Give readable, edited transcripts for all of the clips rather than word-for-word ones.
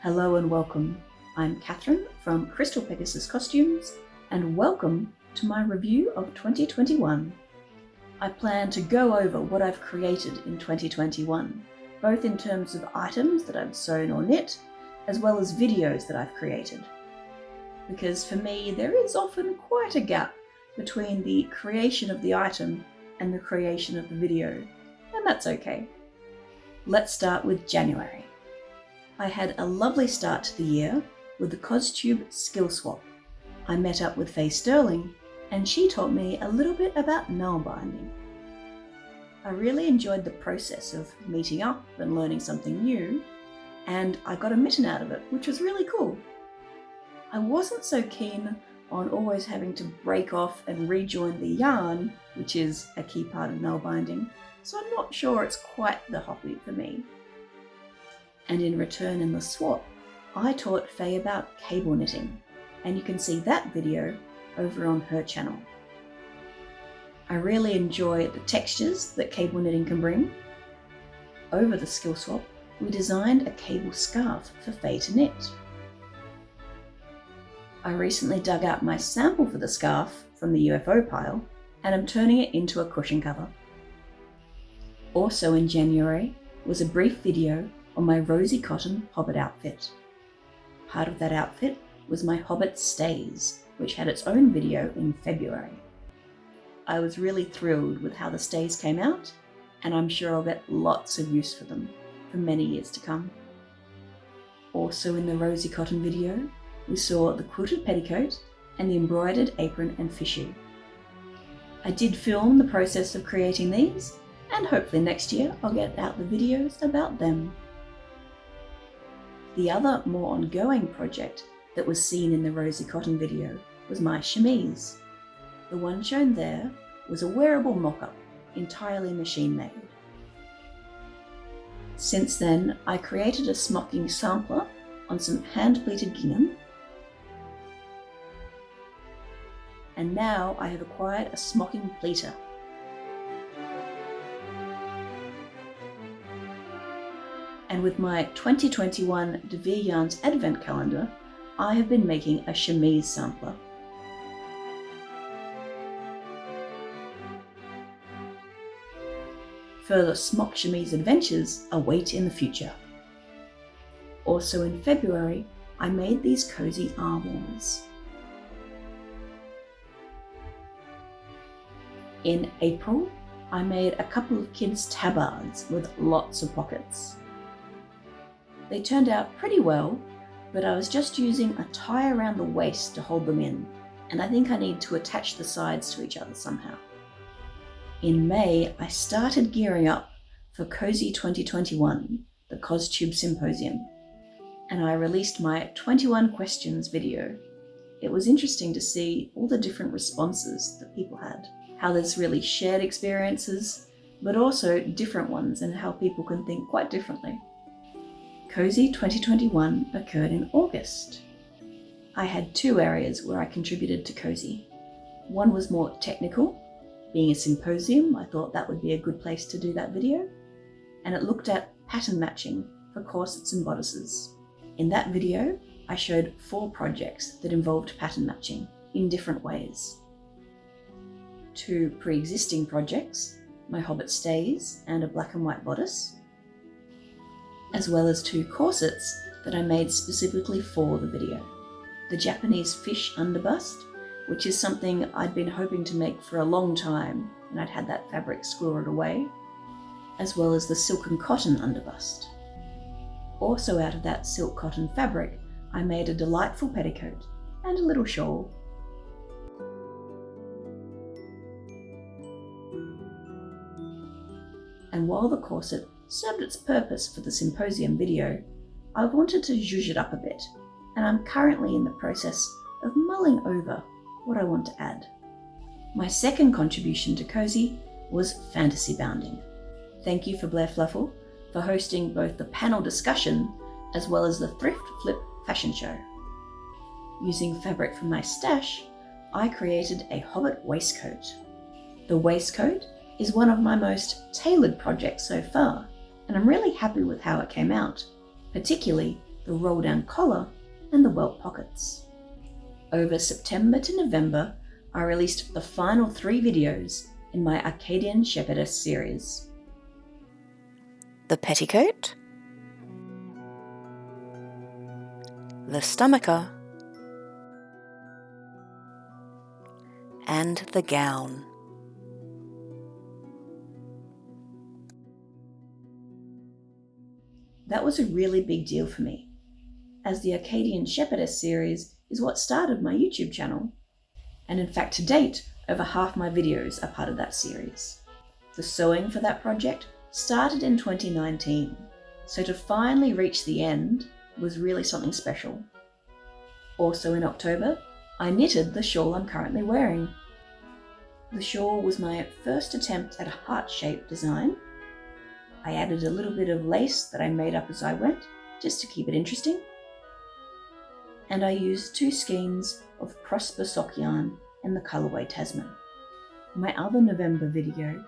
Hello and welcome. I'm Catherine from Crystal Pegasus Costumes, and welcome to my review of 2021. I plan to go over what I've created in 2021, both in terms of items that I've sewn or knit, as well as videos that I've created. Because for me, there is often quite a gap between the creation of the item and the creation of the video, and that's okay. Let's start with January. I had a lovely start to the year with the CosTube skill swap. I met up with Faye Sterling and she taught me a little bit about nail binding. I really enjoyed the process of meeting up and learning something new, and I got a mitten out of it, which was really cool. I wasn't so keen on always having to break off and rejoin the yarn, which is a key part of nail binding, so I'm not sure it's quite the hobby for me. And in return in the swap, I taught Faye about cable knitting, and you can see that video over on her channel. I really enjoy the textures that cable knitting can bring. Over the skill swap, we designed a cable scarf for Faye to knit. I recently dug out my sample for the scarf from the UFO pile, and I'm turning it into a cushion cover. Also in January was a brief video on my rosy cotton hobbit outfit. Part of that outfit was my hobbit stays, which had its own video in February. I was really thrilled with how the stays came out, and I'm sure I'll get lots of use for them for many years to come. Also in the rosy cotton video, we saw the quilted petticoat and the embroidered apron and fichu. I did film the process of creating these, and hopefully next year I'll get out the videos about them. The other more ongoing project that was seen in the rosy cotton video was my chemise. The one shown there was a wearable mock-up, entirely machine-made. Since then, I created a smocking sampler on some hand-pleated gingham, and now I have acquired a smocking pleater. And with my 2021 DeVere Yarns Advent Calendar, I have been making a chemise sampler. Further smock chemise adventures await in the future. Also in February, I made these cozy arm warmers. In April, I made a couple of kids' tabards with lots of pockets. They turned out pretty well, but I was just using a tie around the waist to hold them in, and I think I need to attach the sides to each other somehow. In May, I started gearing up for Cozy 2021, the CosTube Symposium, and I released my 21 questions video. It was interesting to see all the different responses that people had, how there's really shared experiences, but also different ones and how people can think quite differently. Cozy 2021 occurred in August. I had two areas where I contributed to Cozy. One was more technical. Being a symposium, I thought that would be a good place to do that video. And it looked at pattern matching for corsets and bodices. In that video, I showed 4 projects that involved pattern matching in different ways. 2 pre-existing projects, my hobbit stays and a black and white bodice, as well as 2 corsets that I made specifically for the video. The Japanese fish underbust, which is something I'd been hoping to make for a long time, and I'd had that fabric squirreled away, as well as the silk and cotton underbust. Also out of that silk cotton fabric, I made a delightful petticoat and a little shawl. And while the corset served its purpose for the symposium video, I wanted to zhuzh it up a bit, and I'm currently in the process of mulling over what I want to add. My second contribution to Cozy was fantasy bounding. Thank you for Blair Fluffle for hosting both the panel discussion as well as the thrift flip fashion show. Using fabric from my stash, I created a hobbit waistcoat. The waistcoat is one of my most tailored projects so far, and I'm really happy with how it came out, particularly the roll-down collar, and the welt pockets. Over September to November, I released the final 3 videos in my Acadian Shepherdess series. The petticoat, the stomacher, and the gown. That was a really big deal for me, as the Acadian Shepherdess series is what started my YouTube channel. And in fact, to date, over half my videos are part of that series. The sewing for that project started in 2019, so to finally reach the end was really something special. Also in October, I knitted the shawl I'm currently wearing. The shawl was my first attempt at a heart-shaped design. I added a little bit of lace that I made up as I went, just to keep it interesting. And I used 2 skeins of Prosper sock yarn in the colourway Tasman. My other November video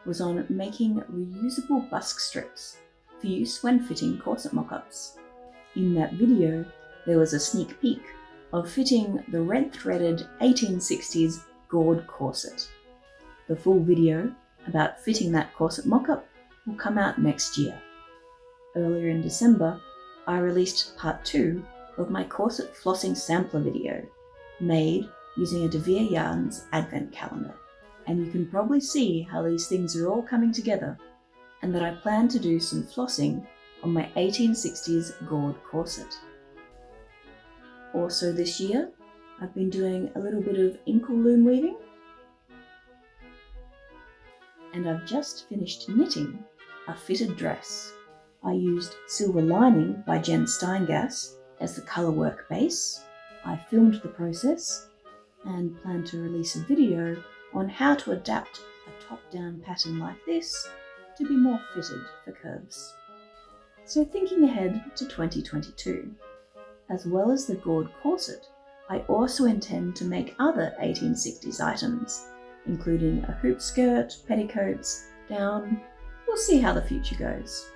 was on making reusable busk strips for use when fitting corset mock-ups. In that video, there was a sneak peek of fitting the red-threaded 1860s gored corset. The full video about fitting that corset mock-up will come out next year. Earlier in December, I released part 2 of my corset flossing sampler video, made using a De Vere Yarns advent calendar. And you can probably see how these things are all coming together, and that I plan to do some flossing on my 1860s gored corset. Also this year, I've been doing a little bit of inkle loom weaving, and I've just finished knitting a fitted dress. I used Silver Lining by Jen Steingass as the colourwork base. I filmed the process and plan to release a video on how to adapt a top-down pattern like this to be more fitted for curves. So thinking ahead to 2022, as well as the gored corset, I also intend to make other 1860s items, including a hoop skirt, petticoats, down. We'll see how the future goes.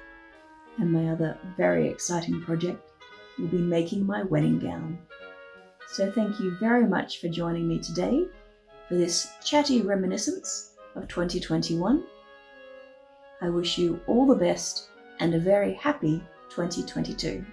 And my other very exciting project will be making my wedding gown. So thank you very much for joining me today for this chatty reminiscence of 2021. I wish you all the best and a very happy 2022.